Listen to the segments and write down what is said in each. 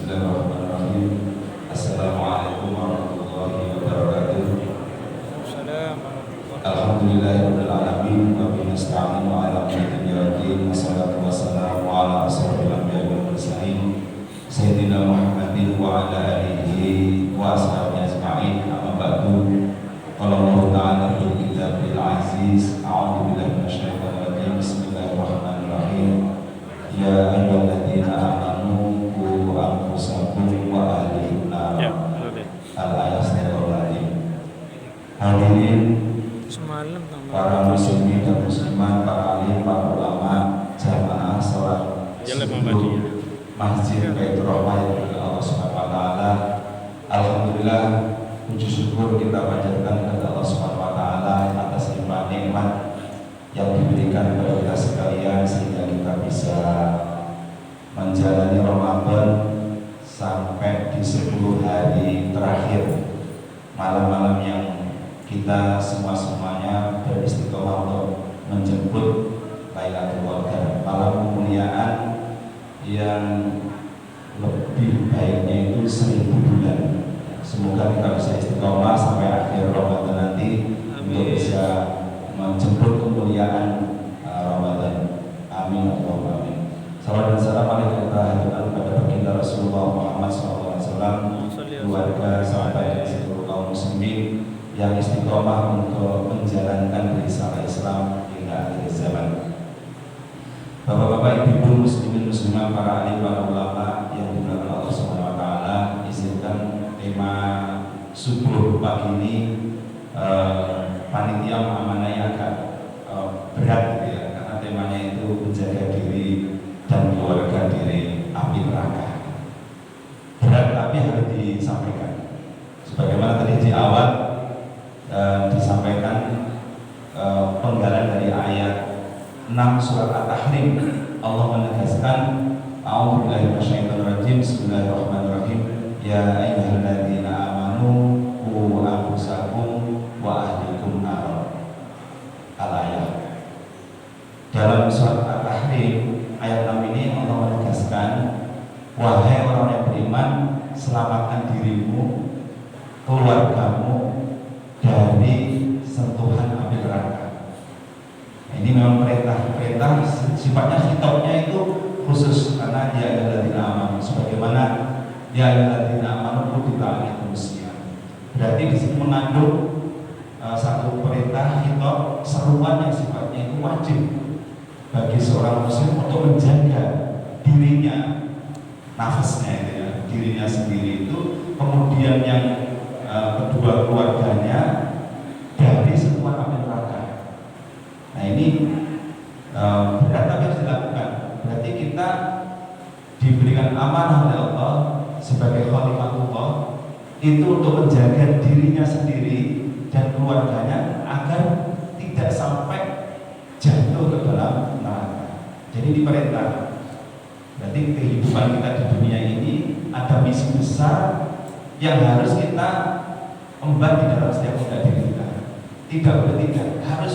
Bismillahirrahmanirrahim. Assalamualaikum warahmatullahi wabarakatuh. Alhamdulillahirabbil alamin wa bihi nasta'inu ala umuri dunya wassalatu wassalamu ala asrofil anbiya'i wal mursalin sayyidina Muhammadin wa ala alihi wa ashabihi ajma'in. Amma ba'du. Qala Allah ta'ala fil kitabil aziz, a'udzu billahi minasyaitonir rajim. Bismillahirrahmanirrahim. Ya ayyuhalladzina amanu qu anfusakum wa ahlikum nar. Al-ayat 1. Hadirin para muslimin dan muslimat, para alim, para ulama, jamaah salat Masjid Baitur Rahmah yang Allah Subhanahu wa taala. Alhamdulillah, puji syukur kita panjatkan kepada Allah Subhanahu wa taala atas limpahan nikmat yang diberikan kepada kita sekalian sehingga kita bisa menjalani Ramadan sampai di 10 hari terakhir, malam-malam yang kita semuanya beristiqomah untuk menjemput Lailatul Qadar, malam kemuliaan yang lebih baiknya itu 1000 bulan. Semoga kita bisa istiqomah sampai akhir Ramadan nanti. Amin. Untuk bisa menjemput kemuliaan Ramadan. Amin. Allahumma amin. Salam dan salam alaikum kepada baginda Rasulullah Muhammad SAW, keluarga, sahabat dan seluruh kaum muslimin yang istiqomah untuk menjalankan risalah Islam hingga akhir zaman. Bapak-bapak, ibu-ibu, muslimin muslimat, para alim, para ulama yang dimuliakan Allah Subhanahu wa taala, izinkan tema subuh pagi ini panitia mengamanai agak berat gitu ya, karena temanya itu menjaga diri dan keluarga dari api neraka. Berat tapi harus disampaikan. Sebagaimana tadi di awal disampaikan penggalan dari ayat 6 surat At-Tahrim. Allah menegaskan, a'udzubillahi minasyaitonir rajim, bismillahirrahmanirrahim, ya ayyuhalladzina amanu qu anfusakum wa ahlikum nar. Al-ayat. Dalam surat At-Tahrim ayat 6 ini Allah menegaskan, wahai orang yang beriman, selamatkan dirimu, keluargamu dari sentuhan api neraka. Ini memang perintah sifatnya khitabnya itu khusus karena dia adalah dina aman. Sebagaimana dia adalah dina aman kutiba alaikumus syiyam. Berarti di sini mengandung satu perintah khitab seruan yang sifatnya itu wajib bagi seorang muslim untuk menjaga dirinya, nafasnya itu ya, dirinya sendiri itu, kemudian yang kedua keluarganya dari sentuhan api neraka. Nah ini berat tapi harus dilakukan. Berarti kita diberikan amanah oleh Allah sebagai khalifatullah itu untuk menjaga dirinya sendiri dan keluarganya agar tidak sampai jatuh ke dalam neraka. Jadi diperintah. Berarti kehidupan kita di dunia ini ada misi besar yang harus kita emban di dalam setiap diri kita. Tidak boleh tidak, harus,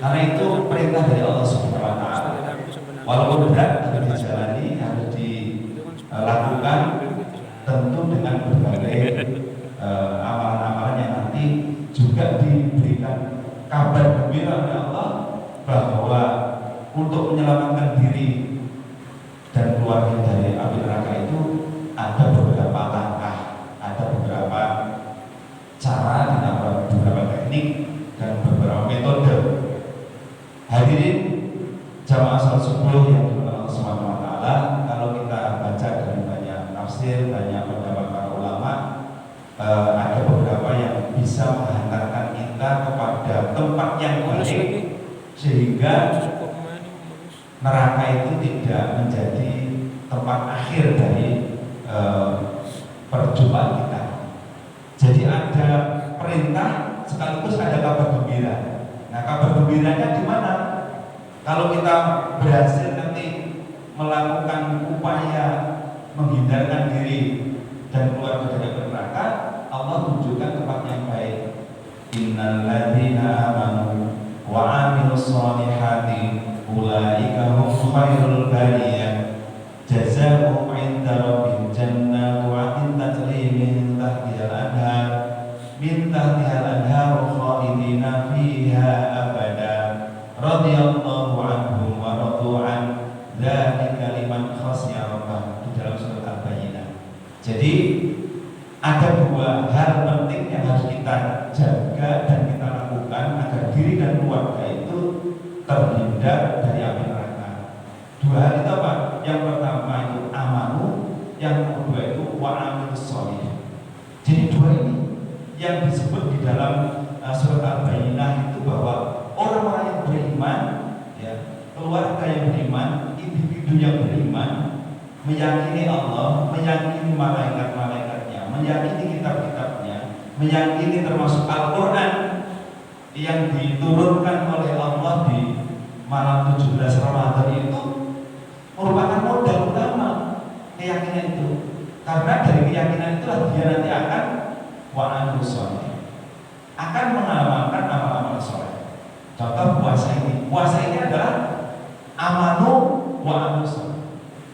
karena itu perintah dari Allah Subhanahu wa taala. Walaupun berat harus dijalani, harus dilakukan, tentu dengan berbagai amalan-amalan yang nanti juga diberikan kabar gembira oleh Allah bahwa untuk menyelamatkan diri dan keluarga dari api neraka itu ada beberapa langkah, ada beberapa cara, ada beberapa teknik dan beberapa metode. Hadirin jamaah salat subuh yang dimuliakan Allah Subhanahu wa taala, kalau kita baca dari banyak tafsir, banyak pendapat para ulama, ada beberapa yang bisa menghantarkan kita kepada tempat yang baik sehingga neraka itu tidak menjadi tempat akhir dari perjumpaan kita. Jadi ada perintah sekaligus ada kabar gembira. Nah, kabar gembiranya di mana? Kalau kita berhasil nanti melakukan upaya menghindarkan diri dan keluar dari neraka, Allah tunjukkan tempat yang baik. Innal ladzina amanu wa 'amilus shalihati ulaika hum khairul bariyah jazaohum 'inda rabbihim jannah yang beriman, individu yang beriman, meyakini Allah, meyakini malaikat-malaikatnya, meyakini kitab-kitabnya, meyakini termasuk Al-Quran yang diturunkan oleh Allah di malam 17 Ramadan itu merupakan modal utama keyakinan itu. Karena dari keyakinan itulah dia nanti akan wa'amilus sholih, akan mengamalkan amal-amal soleh. Contoh puasa ini. Puasa ini adalah amanu wa'amilus sholih.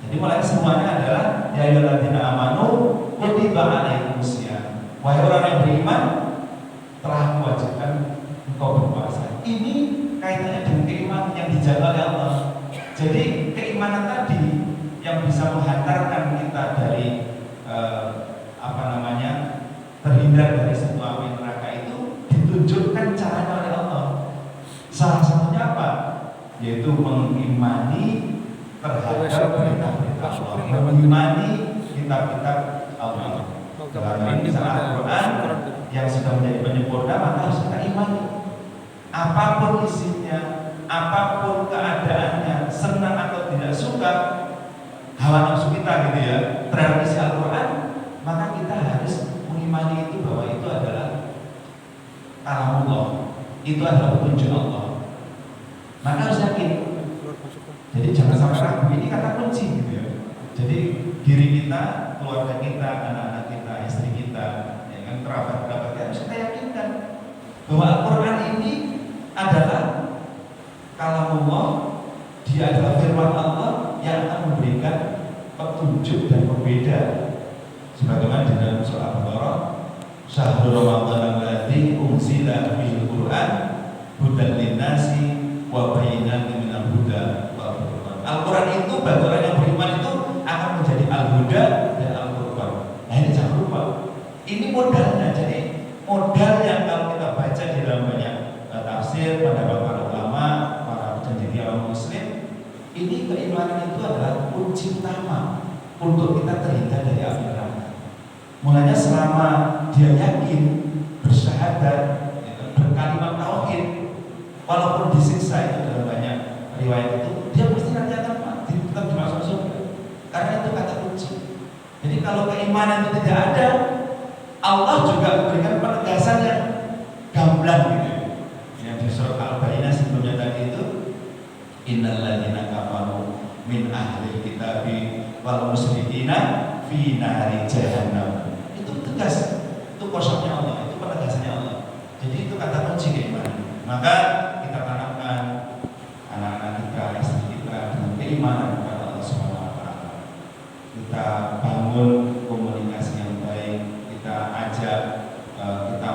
Jadi mulai semuanya adalah ya ayyuhalladzina amanu kutiba alaikumus syiyam. Wahai orang yang beriman, telah mewajibkan engkau berpuasa. Ini kaitannya dengan keimanan yang dijaga oleh Allah. Jadi keimanan tadi yang bisa menghantarkan kita dari terhindar dari satu api neraka itu ditunjukkan caranya oleh Allah. Salah satunya apa? Yaitu mengimani terhadap berita-berita Allah, mengimani kitab-kitab Allah. Dalam Al-Quran yang sudah menjadi penyempurna, maka harus kita imani. Apapun isinya, apapun keadaannya, senang atau tidak suka, hawa nafsu kita gitu ya, terhadap isi Al-Quran, maka kita harus mengimani itu bahwa itu adalah kalamullah, itu adalah petunjuk Allah. Maka harus yakin. Jadi jangan sampai ragu, ini kata kunci gitu ya. Jadi diri kita, keluarga kita, anak-anak kita, istri kita, ya kan, kerabat-kerabat kita harus kita yakinkan bahwa Al-Quran ini adalah kalamullah, dia adalah firman Allah yang akan memberikan petunjuk dan pembeda. Sebagaimana di dalam surah Al-Baqarah, syahrul Ramadan alladzi unzila fihil Qur'an hudan linnasi wa bayyinatin minal huda wal furqan. Al-Qur'an itu bagi orang yang beriman itu akan menjadi al-huda dan al-furqan. Nah, ini jangan lupa. Ini modalnya. Jadi modal yang kalau kita baca di dalam banyak tafsir, pendapat para ulama, para cendekiawan muslim, ini keimanan itu adalah kunci utama untuk kita terhindar dari api neraka. Mulanya selama dia yakin, bersyahadat, berkalimat tauhid, walaupun disiksa, itu dalam banyak riwayat itu, dia pasti nanti akan mati, tetap dimasuk surga. Karena itu kata kunci. Jadi kalau keimanan itu tidak ada, Allah juga memberikan penegasan yang gamblang gitu. Yang di surat Al-Baqarah sebelumnya tadi itu, innal ladzina kafaru min ahli kitabi wal musyrikina fi nari jahannam. Itu tegas, itu kosongnya Allah, itu penegasannya Allah. Jadi itu kata kunci keimanan. Maka kita tanamkan anak-anak kita, istri kita dengan keimanan kepada Allah Subhanahu wa taala. Kita bangun komunikasi yang baik, kita ajak, kita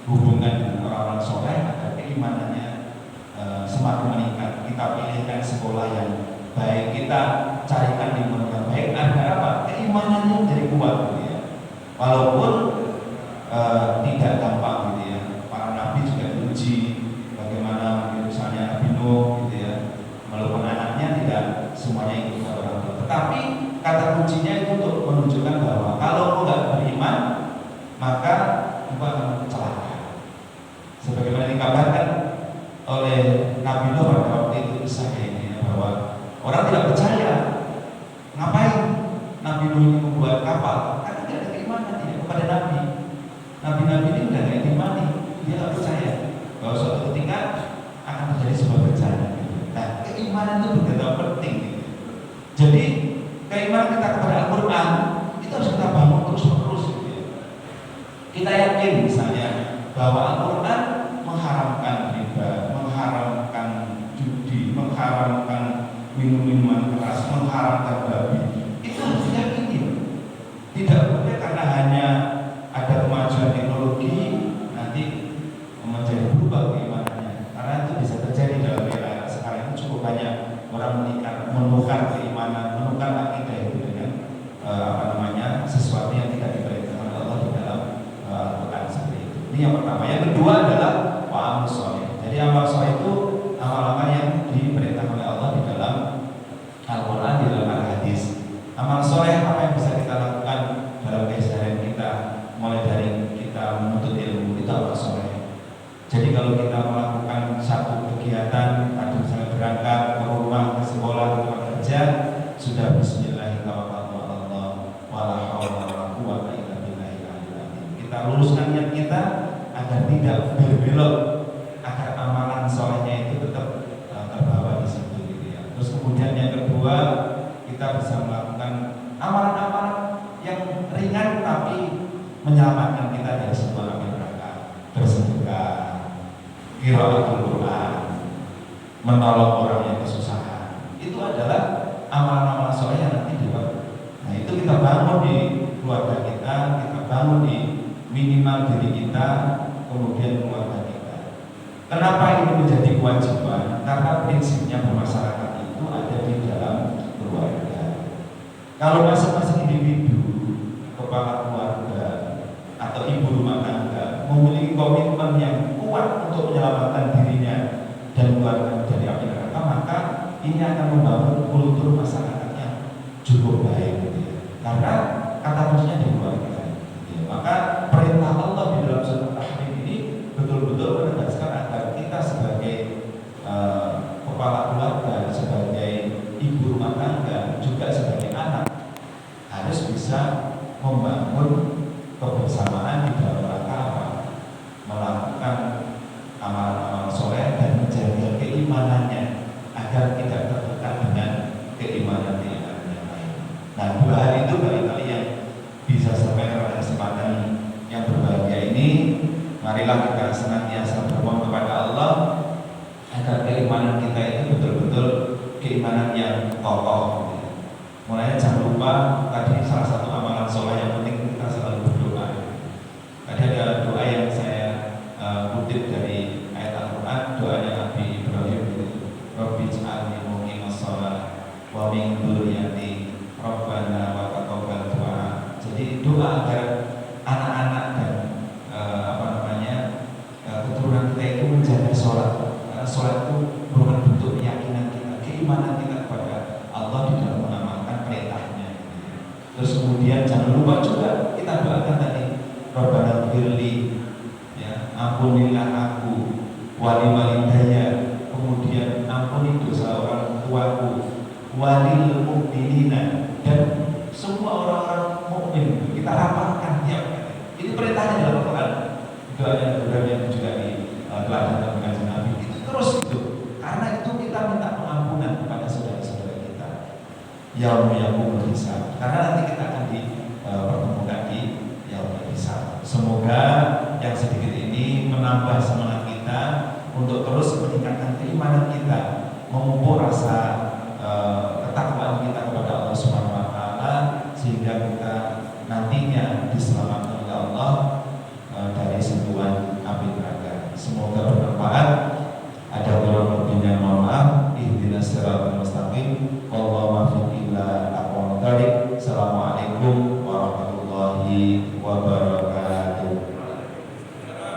hubungan dengan orang-orang soleh agar keimanannya semakin meningkat. Kita pilihkan sekolah yang baik, kita carikan lingkungan yang baik agar apa? Keimanannya menjadi kuat gitu ya. Walaupun tidak gampang gitu ya. Para nabi juga diuji, bagaimana misalnya Nabi Nuh gitu ya. Walaupun anaknya tidak semuanya ikut orang tua, tetapi kata kuncinya itu untuk menunjukkan bahwa kalau engkau nggak beriman, maka engkau akan celaka. Sebagaimana dikabarkan oleh Nabi Nuh pada waktu itu kisah ini, bahwa orang tidak percaya. Ngapain Nabi Nuh ini membuat kapal? Karena tidak ada keimanan ya kepada Nabi. Nabi-nabi ini sudah tidak diimani, dia tidak percaya bahwa suatu ketika akan terjadi sebuah bencana. Nah, keimanan itu begitu penting. Jadi keimanan kita kepada Al-Quran itu harus kita bangun terus-menerus. Kita yakin misalnya bahwa Al-Quran mengharamkan riba, mengharamkan judi, mengharamkan minum-minuman keras, mengharamkan babi. Itu harus diyakini. Tidak boleh karena hanya ada kemajuan teknologi nanti menjadi berubah keimanannya. Karena itu bisa terjadi dalam era sekarang ini. Cukup banyak orang menukar keimanan, menukar akidah itu dengan sesuatu yang tidak diperintahkan oleh Allah di dalam Al-Quran seperti itu. Ini yang pertama. Yang kedua adalah wa'amilus sholih. Jadi amal sholih itu amal-amal yang diperintahkan oleh Allah di dalam Al-Quran, di dalam Al-Hadis. Amal sholih apa yang bisa kita lakukan dalam keseharian kita, mulai dari kita menuntut ilmu, itu amal sholih. Jadi kalau kita melakukan satu kegiatan, tadi misalnya berangkat ke rumah, ke kita bisa melakukan amalan-amalan yang ringan tapi menyelamatkan kita dari semua api neraka. Bersedekah, qiraatul Quran, menolong orang yang kesusahan. Itu adalah amalan-amalan soleh yang nanti dibangun. Nah, itu kita bangun di keluarga kita bangun di minimal diri kita, kemudian keluarga kita. Kenapa ini menjadi kewajiban? Karena prinsipnya bermasyarakat itu ada di dalam keluarga. Kalau masing-masing individu, kepala keluarga atau ibu rumah tangga memiliki komitmen yang kuat untuk menyelamatkan dirinya dan keluarga dari api neraka, maka ini akan membangun kultur masyarakat yang cukup baik, gitu ya. Karena kata kuncinya di keluarga. Ya, maka perintah Allah di dalam surat At-Tahrim ini betul-betul menegaskan agar kita sebagai kepala keluarga, sebagai ibu rumah tangga, juga sebagai anak harus bisa membangun kebersamaan di dalam rangka apa? Melakukan amalan-amalan soleh dan menjaga keimanannya agar tidak tertekan dengan keimanan yang lain. Nah, dua hal itu barangkali yang bisa sampai pada kesempatan yang berbahagia ini. Marilah kita senantiasa bermohon kepada Allah agar keimanan kita itu betul-betul keimanan yang kokoh. Mulanya jangan lupa tadi salah satu amalan soleh yang penting kita selalu berdoa. Tadi ada doa yang saya kutip dari ayat Al-Quran, doanya Nabi Ibrahim itu, Rabbi ij'alni muqimas shalah wa min dzurriyyati Rabbana wa taqabbal du'a. Jadi doa agar anak-anak dan keturunan kita itu menjaga sholat. Karena sholat itu merupakan bentuk keyakinan kita, keimanan kita kepada Allah di dalam mengamalkan perintahnya. Terus kemudian jangan lupa juga kita doakan tadi, Rabbana ighfirli, ya, ampunilah aku, wali walidayya, kemudian ampuni dosa orang tuaku, walil mu'minina, dan semua orang-orang mukmin. Kita rapatkan tiap hari. Ini perintahnya dalam Al-Quran. Doanya yang juga diteladankan dengan Nabi itu terus itu. Karena itu kita minta pengampunan kepada saudara-saudara kita. Yaumul hisab. Karena nanti kita akan dipertemukan di yaumul hisab. Semoga yang sedikit ini menambah semangat kita untuk terus meningkatkan keimanan kita, memupuk rasa ketakwaan kita kepada Allah Subhanahu wa taala, sehingga kita nantinya diselamatkan oleh Allah dari sentuhan api neraka. Semoga bermanfaat. Ada kurang lebihnya mohon maaf. Ihdinas siratal mustaqim. Wallahu muwaffiq ila aqwamit thoriq. Assalamualaikum warahmatullahi wabarakatuh.